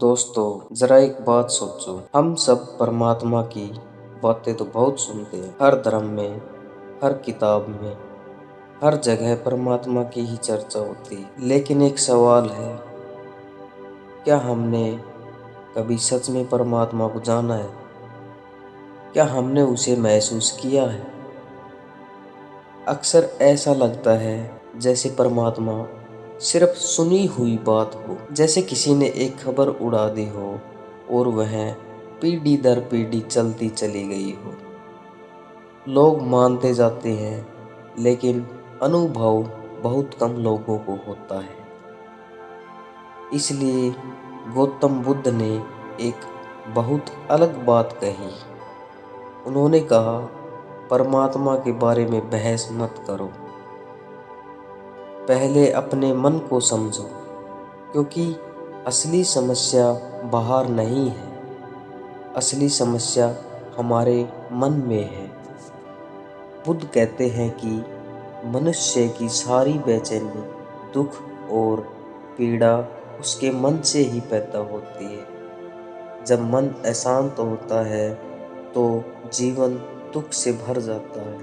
दोस्तों, जरा एक बात सोचो। हम सब परमात्मा की बातें तो बहुत सुनते हैं। हर धर्म में, हर किताब में, हर जगह परमात्मा की ही चर्चा होती है। लेकिन एक सवाल है, क्या हमने कभी सच में परमात्मा को जाना है? क्या हमने उसे महसूस किया है? अक्सर ऐसा लगता है जैसे परमात्मा सिर्फ सुनी हुई बात हो, जैसे किसी ने एक खबर उड़ा दी हो और वह पीढ़ी दर पीढ़ी चलती चली गई हो। लोग मानते जाते हैं, लेकिन अनुभव बहुत कम लोगों को होता है। इसलिए गौतम बुद्ध ने एक बहुत अलग बात कही। उन्होंने कहा, परमात्मा के बारे में बहस मत करो, पहले अपने मन को समझो, क्योंकि असली समस्या बाहर नहीं है, असली समस्या हमारे मन में है। बुद्ध कहते हैं कि मनुष्य की सारी बेचैनी, दुख और पीड़ा उसके मन से ही पैदा होती है। जब मन अशांत होता है तो जीवन दुख से भर जाता है,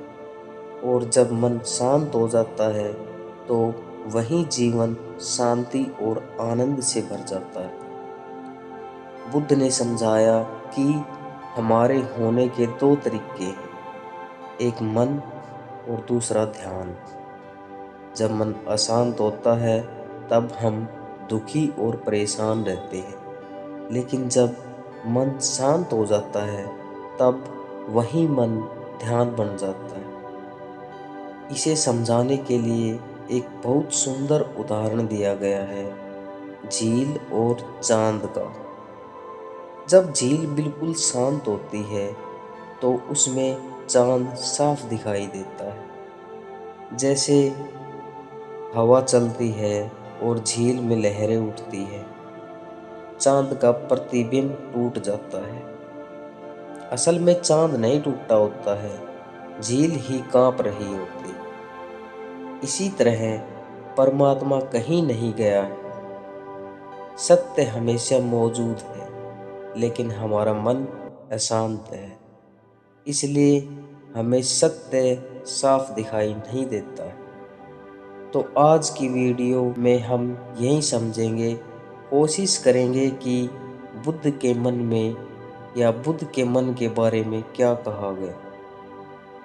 और जब मन शांत हो जाता है तो वही जीवन शांति और आनंद से भर जाता है। बुद्ध ने समझाया कि हमारे होने के दो तरीके हैं, एक मन और दूसरा ध्यान। जब मन अशांत होता है तब हम दुखी और परेशान रहते हैं, लेकिन जब मन शांत हो जाता है तब वही मन ध्यान बन जाता है। इसे समझाने के लिए एक बहुत सुंदर उदाहरण दिया गया है, झील और चांद का। जब झील बिल्कुल शांत होती है तो उसमें चांद साफ दिखाई देता है। जैसे हवा चलती है और झील में लहरें उठती है, चांद का प्रतिबिंब टूट जाता है। असल में चांद नहीं टूटा होता है, झील ही कांप रही होती। इसी तरह परमात्मा कहीं नहीं गया है। सत्य हमेशा मौजूद है, लेकिन हमारा मन अशांत है, इसलिए हमें सत्य साफ दिखाई नहीं देता है। तो आज की वीडियो में हम यही समझेंगे, कोशिश करेंगे कि बुद्ध के मन में या बुद्ध के मन के बारे में क्या कहा गया,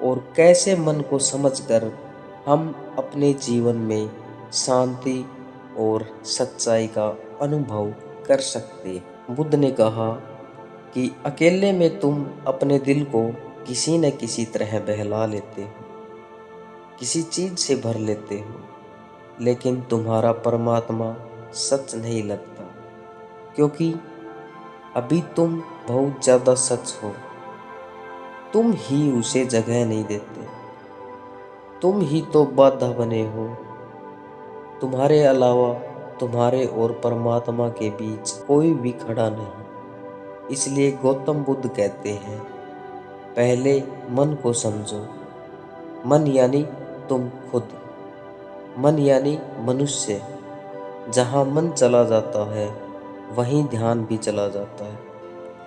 और कैसे मन को समझकर हम अपने जीवन में शांति और सच्चाई का अनुभव कर सकते हैं। बुद्ध ने कहा कि अकेले में तुम अपने दिल को किसी न किसी तरह बहला लेते हो, किसी चीज से भर लेते हो, लेकिन तुम्हारा परमात्मा सच नहीं लगता, क्योंकि अभी तुम बहुत ज्यादा सच हो। तुम ही उसे जगह नहीं देते, तुम ही तो बाधा बने हो। तुम्हारे अलावा तुम्हारे और परमात्मा के बीच कोई भी खड़ा नहीं। इसलिए गौतम बुद्ध कहते हैं, पहले मन को समझो। मन यानी तुम खुद, मन यानी मनुष्य। जहाँ मन चला जाता है वहीं ध्यान भी चला जाता है,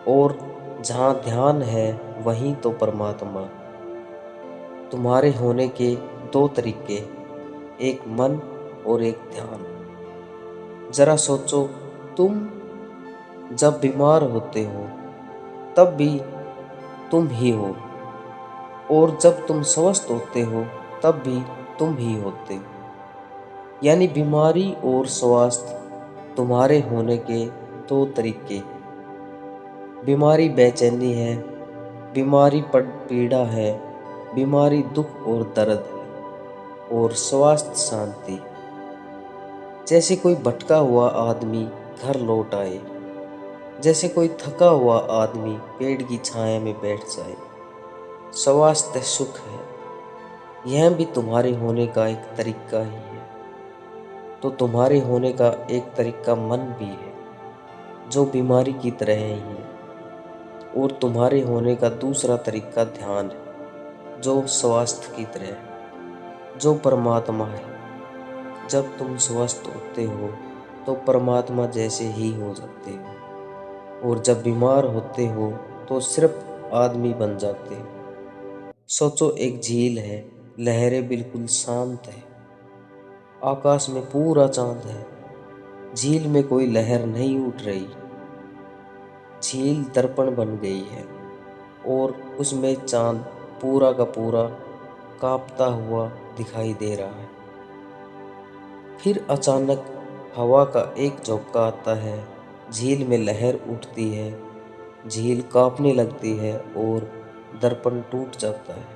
और जहाँ ध्यान है वहीं तो परमात्मा। तुम्हारे होने के दो तरीके, एक मन और एक ध्यान। जरा सोचो, तुम जब बीमार होते हो तब भी तुम ही हो, और जब तुम स्वस्थ होते हो तब भी तुम ही होते हो। यानी बीमारी और स्वास्थ्य तुम्हारे होने के दो तरीके। बीमारी बेचैनी है, बीमारी पीड़ा है, बीमारी दुख और दर्द है, और स्वास्थ्य शांति। जैसे कोई भटका हुआ आदमी घर लौट आए, जैसे कोई थका हुआ आदमी पेड़ की छाया में बैठ जाए। स्वास्थ्य सुख है, यह भी तुम्हारे होने का एक तरीका ही है। तो तुम्हारे होने का एक तरीका मन भी है, जो बीमारी की तरह ही है, और तुम्हारे होने का दूसरा तरीका ध्यान है, जो स्वास्थ्य की तरह है, जो परमात्मा है। जब तुम स्वस्थ होते हो तो परमात्मा जैसे ही हो जाते हो। और जब बीमार होते हो तो सिर्फ आदमी बन जाते हो। सोचो, एक झील है, लहरें बिल्कुल शांत है, आकाश में पूरा चांद है, झील में कोई लहर नहीं उठ रही। झील दर्पण बन गई है और उसमें चांद पूरा का पूरा कांपता हुआ दिखाई दे रहा है। फिर अचानक हवा का एक झोंका आता है, झील में लहर उठती है, झील कांपने लगती है और दर्पण टूट जाता है।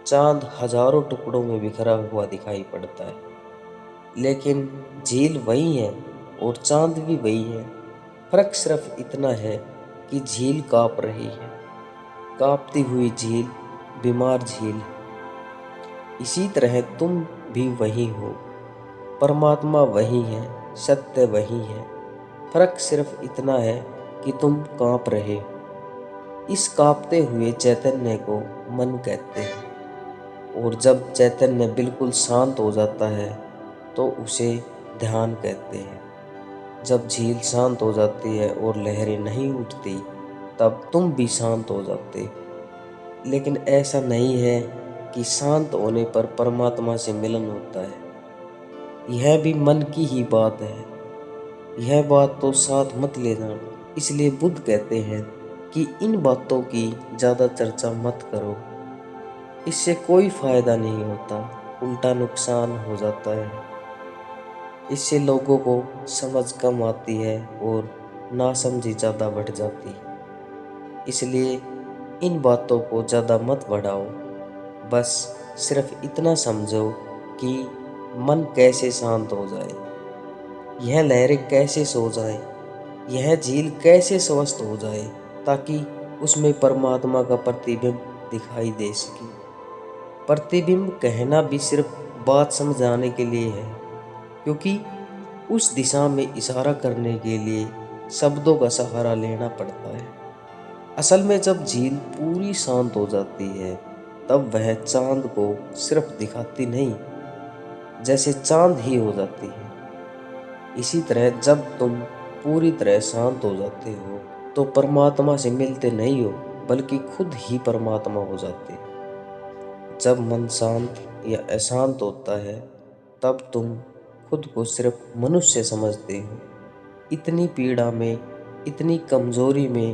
चांद हजारों टुकड़ों में बिखरा हुआ दिखाई पड़ता है, लेकिन झील वही है और चांद भी वही है। फर्क सिर्फ इतना है कि झील कांप रही है, कांपती हुई झील बीमार झील है। इसी तरह तुम भी वही हो, परमात्मा वही है, सत्य वही है। फर्क सिर्फ इतना है कि तुम कांप रहे हो। इस कांपते हुए चैतन्य को मन कहते हैं, और जब चैतन्य बिल्कुल शांत हो जाता है तो उसे ध्यान कहते हैं। जब झील शांत हो जाती है और लहरें नहीं उठती, तब तुम भी शांत हो जाते। लेकिन ऐसा नहीं है कि शांत होने पर परमात्मा से मिलन होता है। यह भी मन की ही बात है। यह बात तो साथ मत ले जाना। इसलिए बुद्ध कहते हैं कि इन बातों की ज़्यादा चर्चा मत करो। इससे कोई फायदा नहीं होता, उल्टा नुकसान हो जाता है। इससे लोगों को समझ कम आती है और नासमझी ज़्यादा बढ़ जाती है। इसलिए इन बातों को ज़्यादा मत बढ़ाओ। बस सिर्फ इतना समझो कि मन कैसे शांत हो जाए, यह लहरें कैसे सो जाए, यह झील कैसे स्वस्थ हो जाए, ताकि उसमें परमात्मा का प्रतिबिंब दिखाई दे सके। प्रतिबिंब कहना भी सिर्फ बात समझाने के लिए है, क्योंकि उस दिशा में इशारा करने के लिए शब्दों का सहारा लेना पड़ता है। असल में जब झील पूरी शांत हो जाती है, तब वह चांद को सिर्फ दिखाती नहीं, जैसे चांद ही हो जाती है। इसी तरह जब तुम पूरी तरह शांत हो जाते हो, तो परमात्मा से मिलते नहीं हो, बल्कि खुद ही परमात्मा हो जाते हो। जब मन शांत या अशांत होता है, तब तुम खुद को सिर्फ मनुष्य समझते हो। इतनी पीड़ा में, इतनी कमजोरी में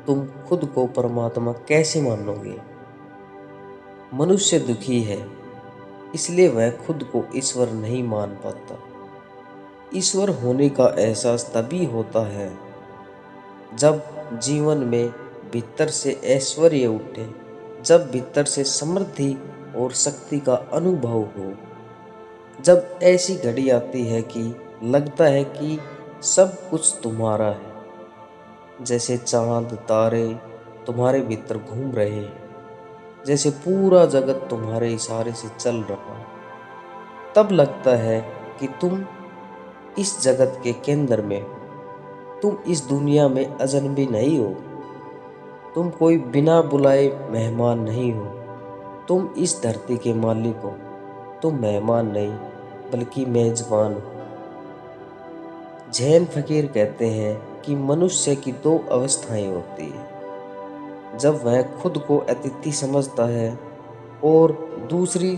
तुम खुद को परमात्मा कैसे मानोगे? मनुष्य दुखी है, इसलिए वह खुद को ईश्वर नहीं मान पाता। ईश्वर होने का एहसास तभी होता है जब जीवन में भीतर से ऐश्वर्य उठे, जब भीतर से समृद्धि और शक्ति का अनुभव हो। जब ऐसी घड़ी आती है कि लगता है कि सब कुछ तुम्हारा है, जैसे चांद तारे तुम्हारे भीतर घूम रहे हैं, जैसे पूरा जगत तुम्हारे इशारे से चल रहा है। तब लगता है कि तुम इस जगत के केंद्र में हो। तुम इस दुनिया में अजनबी नहीं हो। तुम कोई बिना बुलाए मेहमान नहीं हो। तुम इस धरती के मालिक हो। तुम मेहमान नहीं, बल्कि मेजबान हो। जैन फकीर कहते हैं कि मनुष्य की दो अवस्थाएं होती है, जब वह खुद को अतिथि समझता है, और दूसरी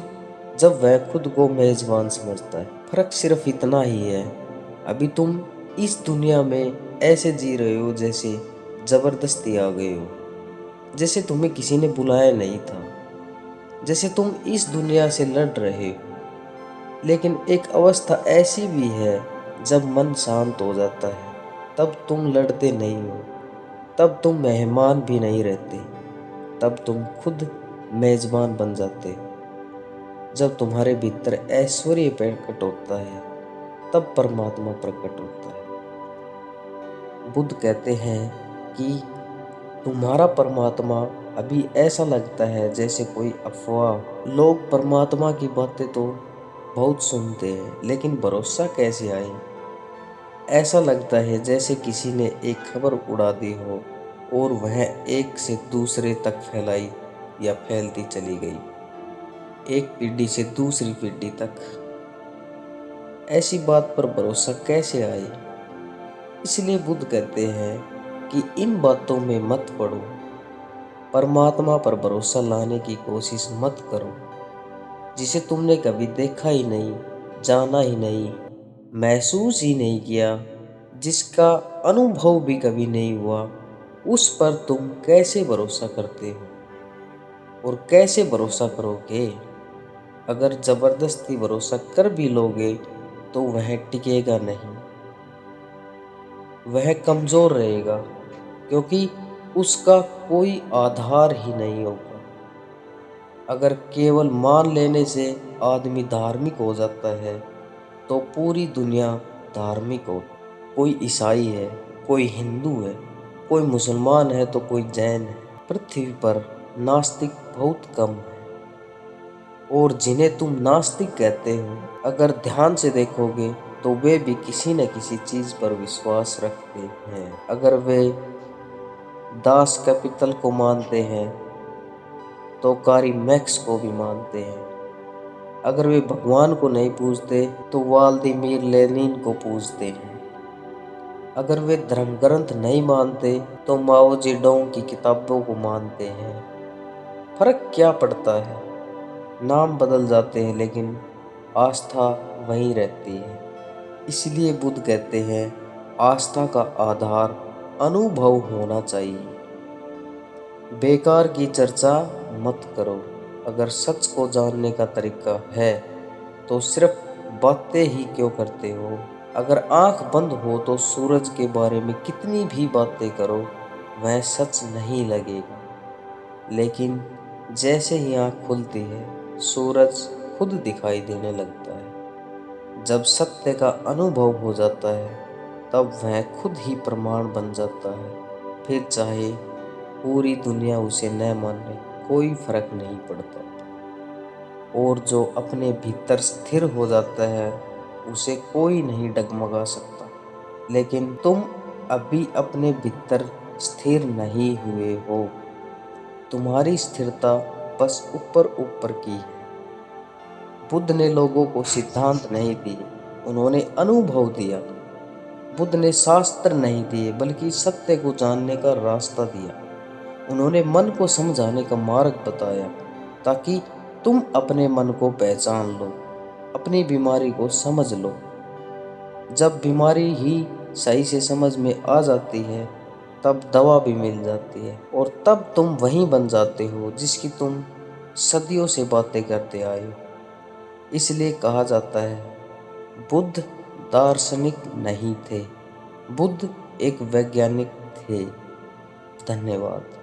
जब वह खुद को मेजबान समझता है। फर्क सिर्फ इतना ही है, अभी तुम इस दुनिया में ऐसे जी रहे हो जैसे जबरदस्ती आ गए हो, जैसे तुम्हें किसी ने बुलाया नहीं था, जैसे तुम इस दुनिया से लड़ रहे हो। लेकिन एक अवस्था ऐसी भी है, जब मन शांत हो जाता है, तब तुम लड़ते नहीं हो, तब तुम मेहमान भी नहीं रहते, तब तुम खुद मेजबान बन जाते हो। जब तुम्हारे भीतर ऐश्वर्य प्रकट होता है, तब परमात्मा प्रकट होता है। बुद्ध कहते हैं कि तुम्हारा परमात्मा अभी ऐसा लगता है जैसे कोई अफवाह। लोग परमात्मा की बातें तो बहुत सुनते हैं, लेकिन भरोसा कैसे आए? ऐसा लगता है जैसे किसी ने एक खबर उड़ा दी हो और वह एक से दूसरे तक फैलाई या फैलती चली गई, एक पीढ़ी से दूसरी पीढ़ी तक। ऐसी बात पर भरोसा कैसे आए? इसलिए बुद्ध कहते हैं कि इन बातों में मत पड़ो। परमात्मा पर भरोसा लाने की कोशिश मत करो, जिसे तुमने कभी देखा ही नहीं, जाना ही नहीं, महसूस ही नहीं किया, जिसका अनुभव भी कभी नहीं हुआ, उस पर तुम कैसे भरोसा करते हो? और कैसे भरोसा करोगे? अगर जबरदस्ती भरोसा कर भी लोगे तो वह टिकेगा नहीं, वह कमजोर रहेगा, क्योंकि उसका कोई आधार ही नहीं होगा। अगर केवल मान लेने से आदमी धार्मिक हो जाता है तो पूरी दुनिया धार्मिक हो। कोई ईसाई है, कोई हिंदू है, कोई मुसलमान है तो कोई जैन है। पृथ्वी पर नास्तिक बहुत कम है। और जिन्हें तुम नास्तिक कहते हो, अगर ध्यान से देखोगे तो वे भी किसी न किसी चीज पर विश्वास रखते हैं। अगर वे दास कैपिटल को मानते हैं तो कार्ल मैक्स को भी मानते हैं। अगर वे भगवान को नहीं पूजते तो व्लादिमीर लेनिन को पूजते हैं। अगर वे धर्म ग्रंथ नहीं मानते तो माओ जेडोंग की किताबों को मानते हैं। फर्क क्या पड़ता है? नाम बदल जाते हैं लेकिन आस्था वहीं रहती है। इसलिए बुद्ध कहते हैं, आस्था का आधार अनुभव होना चाहिए। बेकार की चर्चा मत करो। अगर सच को जानने का तरीका है तो सिर्फ बातें ही क्यों करते हो? अगर आंख बंद हो तो सूरज के बारे में कितनी भी बातें करो, वह सच नहीं लगेगा। लेकिन जैसे ही आंख खुलती है, सूरज खुद दिखाई देने लगता है। जब सत्य का अनुभव हो जाता है, तब वह खुद ही प्रमाण बन जाता है। फिर चाहे पूरी दुनिया उसे न माने, कोई फर्क नहीं पड़ता। और जो अपने भीतर स्थिर हो जाता है, उसे कोई नहीं डगमगा सकता। लेकिन तुम अभी अपने भीतर स्थिर नहीं हुए हो। तुम्हारी स्थिरता बस ऊपर ऊपर की है। बुद्ध ने लोगों को सिद्धांत नहीं दिए, उन्होंने अनुभव दिया। बुद्ध ने शास्त्र नहीं दिए, बल्कि सत्य को जानने का रास्ता दिया। उन्होंने मन को समझाने का मार्ग बताया, ताकि तुम अपने मन को पहचान लो, अपनी बीमारी को समझ लो। जब बीमारी ही सही से समझ में आ जाती है, तब दवा भी मिल जाती है, और तब तुम वही बन जाते हो जिसकी तुम सदियों से बातें करते आए हो। इसलिए कहा जाता है, बुद्ध दार्शनिक नहीं थे, बुद्ध एक वैज्ञानिक थे। धन्यवाद।